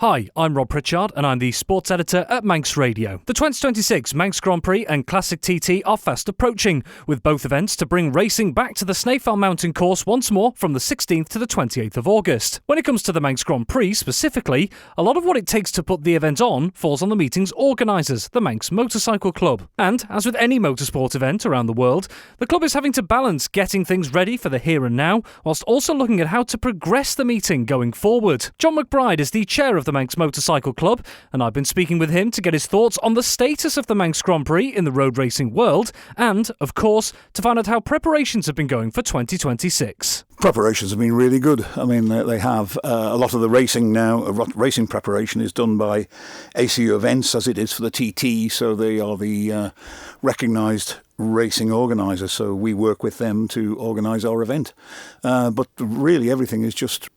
Hi, I'm Rob Pritchard and I'm the sports editor at Manx Radio. The 2026 Manx Grand Prix and Classic TT are fast approaching, with both events to bring racing back to the Snaefell Mountain Course once more from the 16th to the 28th of August. When it comes to the Manx Grand Prix specifically, a lot of what it takes to put the event on falls on the meeting's organisers, the Manx Motor Cycle Club. And, as with any motorsport event around the world, the club is having to balance getting things ready for the here and now, whilst also looking at how to progress the meeting going forward. John McBride is the chair of the Manx Motor Cycle Club, and I've been speaking with him to get his thoughts on the status of the Manx Grand Prix in the road racing world, and, of course, to find out how preparations have been going for 2026. Preparations have been really good. I mean, they have a lot of the racing now. Racing preparation is done by ACU events, as it is for the TT, so they are the recognised racing organisers, so we work with them to organise our event. But really everything is just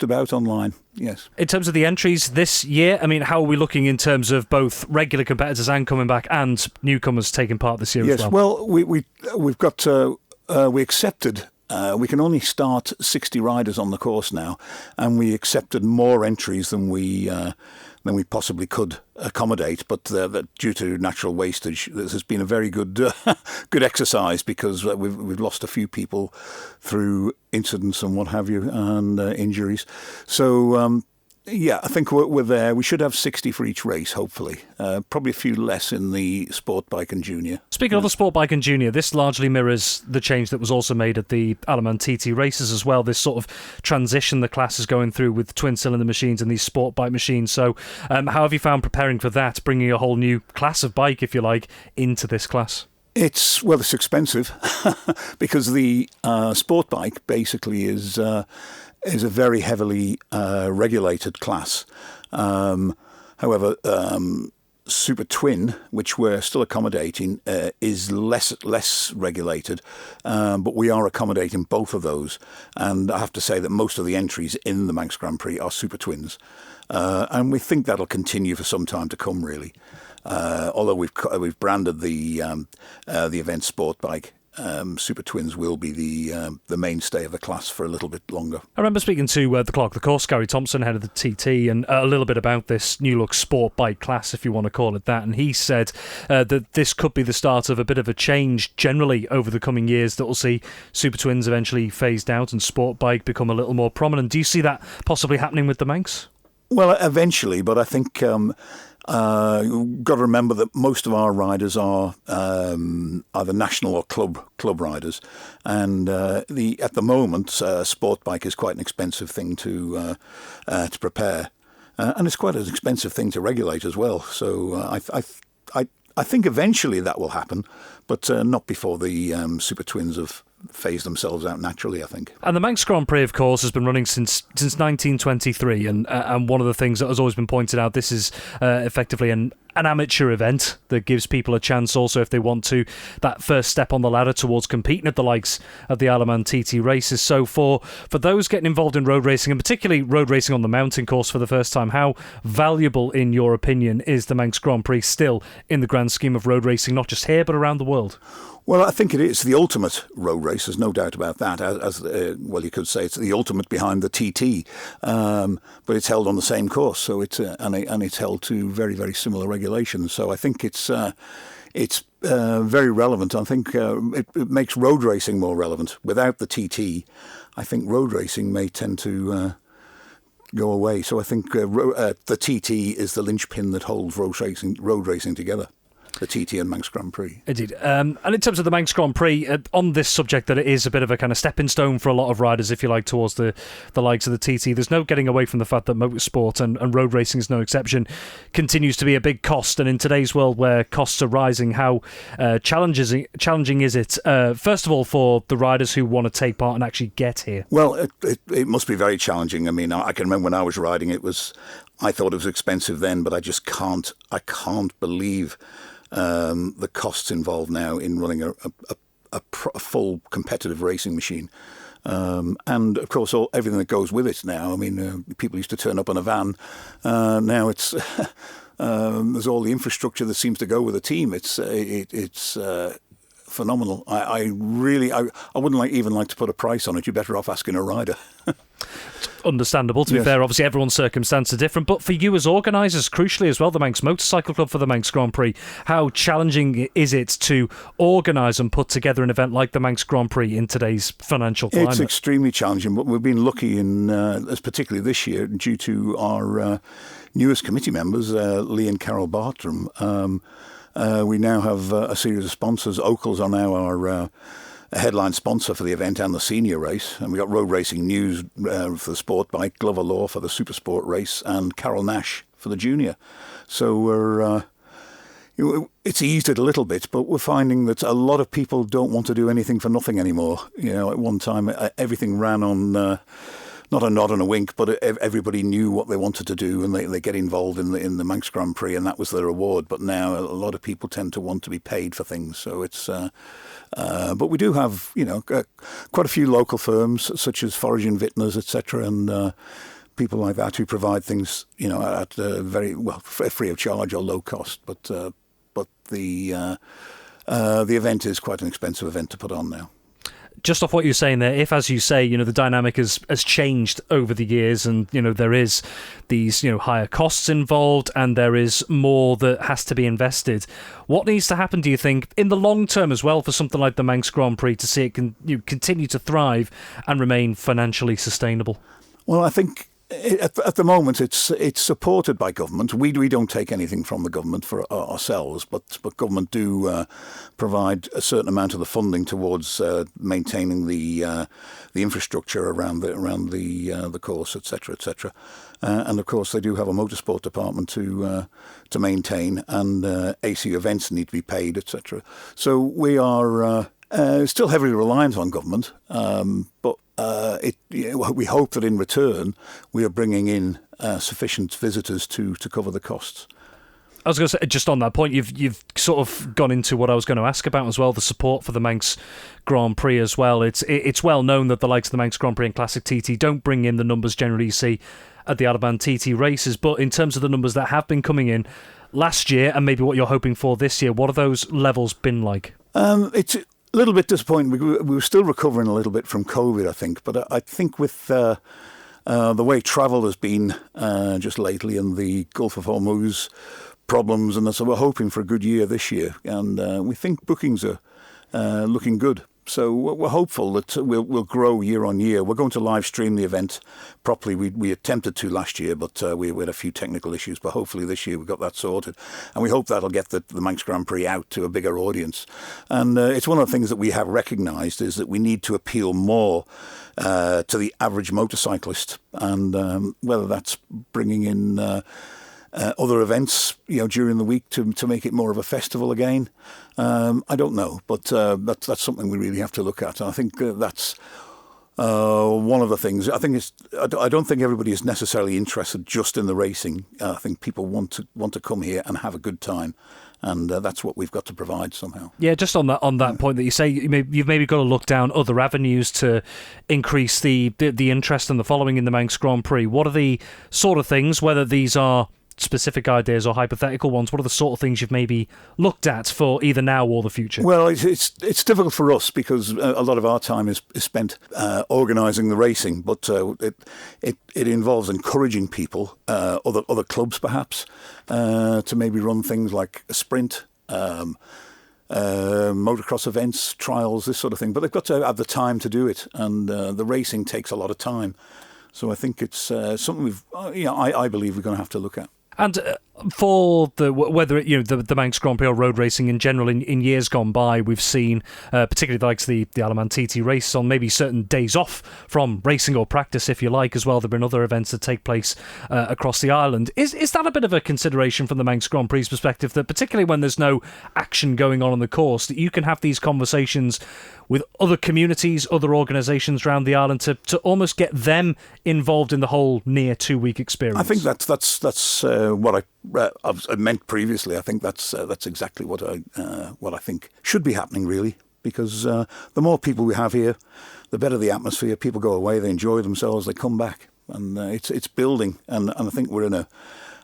about online, yes. In terms of the entries this year, I mean, how are we looking in terms of both regular competitors and coming back and newcomers taking part this year as well? Yes, well, we've got, we accepted, we can only start 60 riders on the course now, and we accepted more entries than we possibly could accommodate, but due to natural wastage, this has been a very good good exercise, because we've lost a few people through incidents and what have you, and injuries. So yeah, I think we're there. We should have 60 for each race, hopefully. Probably a few less in the sport bike and junior. Speaking of the sport bike and junior, this largely mirrors the change that was also made at the Alaman TT races as well. This sort of transition the class is going through with twin-cylinder machines and these sport bike machines. So how have you found preparing for that, bringing a whole new class of bike, if you like, into this class? It's expensive because the sport bike basically is a very heavily regulated class. However, Super Twin, which we're still accommodating, is less regulated, but we are accommodating both of those. And I have to say that most of the entries in the Manx Grand Prix are Super Twins, and we think that'll continue for some time to come, really. Although we've branded the event sport bike. Super Twins will be the mainstay of the class for a little bit longer. I remember speaking to the clerk of the course, Gary Thompson, head of the TT, and a little bit about this new look sport bike class, if you want to call it that, and he said that this could be the start of a bit of a change generally over the coming years that will see Super Twins eventually phased out and sport bike become a little more prominent. Do you see that possibly happening with the Manx? Well, eventually, but I think you've got to remember that most of our riders are either national or club riders, and at the moment, sport bike is quite an expensive thing to prepare, and it's quite an expensive thing to regulate as well. So I think eventually that will happen, but not before the Super Twins have phase themselves out naturally, I think. And the Manx Grand Prix, of course, has been running since 1923, and one of the things that has always been pointed out, this is effectively an amateur event that gives people a chance also, if they want to, that first step on the ladder towards competing at the likes of the Alaman TT races. So for those getting involved in road racing, and particularly road racing on the mountain course for the first time, how valuable, in your opinion, is the Manx Grand Prix still in the grand scheme of road racing, not just here but around the world? Well, I think it is the ultimate road race. There's no doubt about that. Well, you could say it's the ultimate behind the TT, but it's held on the same course, so it's held to very, very similar regulations. So I think it's very relevant. I think it makes road racing more relevant. Without the TT, I think road racing may tend to go away. So I think the TT is the linchpin that holds road racing together. The TT and Manx Grand Prix. Indeed. And in terms of the Manx Grand Prix, on this subject, that it is a bit of a kind of stepping stone for a lot of riders, if you like, towards the likes of the TT. There's no getting away from the fact that motorsport, and road racing is no exception, continues to be a big cost. And in today's world where costs are rising, how challenging is it, first of all, for the riders who want to take part and actually get here? Well, it must be very challenging. I mean, I can remember when I was riding, I thought it was expensive then, but I just can't believe the costs involved now in running a full competitive racing machine. And of course, everything that goes with it now. I mean, people used to turn up on a van. Now it's there's all the infrastructure that seems to go with a team. It's phenomenal. I wouldn't even like to put a price on it. You're better off asking a rider. Understandable, to be fair. Obviously, everyone's circumstances are different. But for you as organisers, crucially as well, the Manx Motor Cycle Club for the Manx Grand Prix, how challenging is it to organise and put together an event like the Manx Grand Prix in today's financial climate? It's extremely challenging, but we've been lucky particularly this year, due to our newest committee members, Lee and Carol Bartram. We now have a series of sponsors. Oakles are now our headline sponsor for the event and the senior race. And we've got Road Racing News for the sport bike, Glover Law for the super sport race, and Carol Nash for the junior. So it's eased it a little bit, but we're finding that a lot of people don't want to do anything for nothing anymore. At one time, everything ran on not a nod and a wink, but everybody knew what they wanted to do, and they get involved in the Manx Grand Prix, and that was their reward. But now a lot of people tend to want to be paid for things, so it's. But we do have, quite a few local firms such as Foraging Vintners, etc., and people like that who provide things, at very free of charge or low cost. But the event is quite an expensive event to put on now. Just off what you're saying there, if, as you say, the dynamic has changed over the years, and there is these higher costs involved, and there is more that has to be invested, what needs to happen, do you think, in the long term as well, for something like the Manx Grand Prix to see it continue to thrive and remain financially sustainable? Well, I think at the moment it's supported by government. We don't take anything from the government for ourselves, but government do provide a certain amount of the funding towards maintaining the infrastructure around the course, etc., etc. And of course they do have a motorsport department to maintain, and AC events need to be paid, etc. So we are still heavily reliant on government, but we hope that in return we are bringing in sufficient visitors to cover the costs. I was going to say, just on that point, you've sort of gone into what I was going to ask about as well, the support for the Manx Grand Prix as well. It's well known that the likes of the Manx Grand Prix and Classic TT don't bring in the numbers generally you see at the Alaban TT races, but in terms of the numbers that have been coming in last year and maybe what you're hoping for this year, what have those levels been like? It's a little bit disappointing. We were still recovering a little bit from COVID, I think, but I think with the way travel has been just lately, and the Gulf of Hormuz problems, and so we're hoping for a good year this year, and we think bookings are looking good. So we're hopeful that we'll grow year on year. We're going to live stream the event properly. We attempted to last year, but we had a few technical issues. But hopefully this year we've got that sorted. And we hope that'll get the Manx Grand Prix out to a bigger audience. And it's one of the things that we have recognised is that we need to appeal more to the average motorcyclist. And whether that's bringing in other events, during the week to make it more of a festival again, I don't know, but that's something we really have to look at. And I think that's one of the things. I don't think everybody is necessarily interested just in the racing. I think people want to come here and have a good time. And that's what we've got to provide somehow. Yeah, just on that point that you say, you've maybe got to look down other avenues to increase the interest and the following in the Manx Grand Prix. What are the sort of things, whether these are specific ideas or hypothetical ones, what are the sort of things you've maybe looked at for either now or the future? Well, it's difficult for us because a lot of our time is spent organising the racing, but it involves encouraging people, other clubs perhaps, to maybe run things like a sprint, motocross events, trials, this sort of thing. But they've got to have the time to do it, and the racing takes a lot of time. So I think it's something I believe we're going to have to look at. And for whether the Manx Grand Prix or road racing in general, in years gone by, we've seen particularly the likes of the Alaman TT race on maybe certain days off from racing or practice, if you like, as well. There have been other events that take place across the island. Is that a bit of a consideration from the Manx Grand Prix perspective, that particularly when there's no action going on the course, that you can have these conversations with other communities, other organisations around the island to almost get them involved in the whole near 2-week experience? I think that's what I meant previously. I think that's exactly what I think should be happening, really, because the more people we have here, the better the atmosphere. People go away, they enjoy themselves, they come back, and it's building. And I think we're in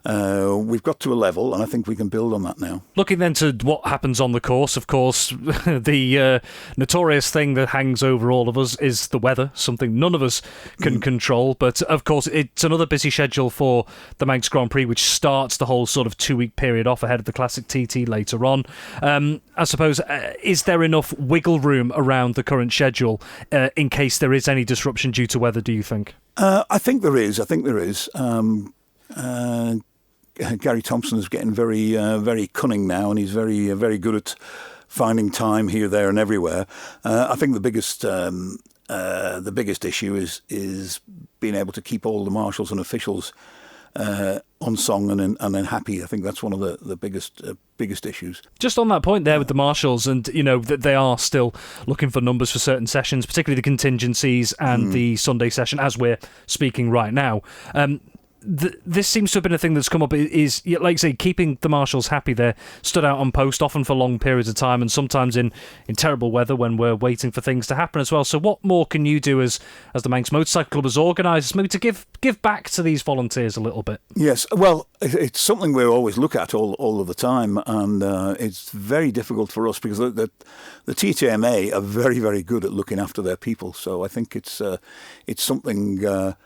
we've got to a level, and I think we can build on that now. Looking then to what happens on the course, of course, the notorious thing that hangs over all of us is the weather, something none of us can control. But, of course, it's another busy schedule for the Manx Grand Prix, which starts the whole sort of 2-week period off ahead of the Classic TT later on. I suppose, is there enough wiggle room around the current schedule in case there is any disruption due to weather, do you think? I think there is. Gary Thompson is getting very cunning now, and he's very good at finding time here, there, and everywhere. I think the biggest issue is being able to keep all the marshals and officials on song and then happy. I think that's one of the biggest issues. Just on that point there with the marshals, and that they are still looking for numbers for certain sessions, particularly the contingencies and the Sunday session, as we're speaking right now. This seems to have been a thing that's come up, is, like you say, keeping the marshals happy. They're stood out on post, often for long periods of time, and sometimes in terrible weather when we're waiting for things to happen as well. So what more can you do as the Manx Motor Cycle Club, as organisers, maybe to give back to these volunteers a little bit? Yes, well, it's something we always look at all of the time, and it's very difficult for us because the TTMA are very, very good at looking after their people. So I think it's something...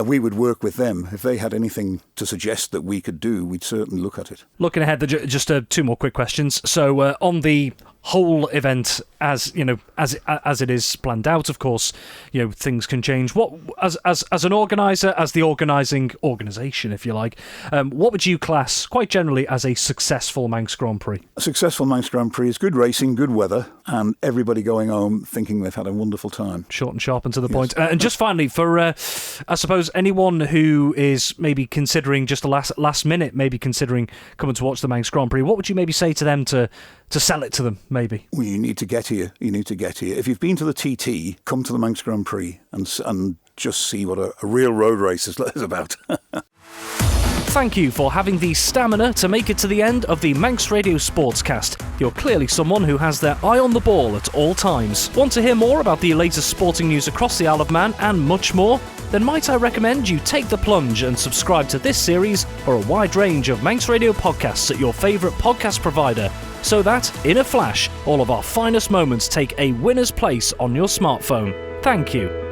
we would work with them. If they had anything to suggest that we could do, we'd certainly look at it. Looking ahead, just 2 more quick questions. So on the whole event, as it is planned out, of course, things can change. What, as an organiser, as the organisation, if you like, what would you class quite generally as a successful Manx Grand Prix? A successful Manx Grand Prix is good racing, good weather, and everybody going home thinking they've had a wonderful time. Short and sharp and to the point. And just finally, for I suppose anyone who is maybe considering just the last minute, maybe considering coming to watch the Manx Grand Prix, what would you maybe say to them to sell it to them, maybe? Well, you need to get here. If you've been to the TT, come to the Manx Grand Prix and just see what a real road race is about. Thank you for having the stamina to make it to the end of the Manx Radio Sportscast. You're clearly someone who has their eye on the ball at all times. Want to hear more about the latest sporting news across the Isle of Man and much more? Then might I recommend you take the plunge and subscribe to this series or a wide range of Manx Radio podcasts at your favourite podcast provider, so that, in a flash, all of our finest moments take a winner's place on your smartphone. Thank you.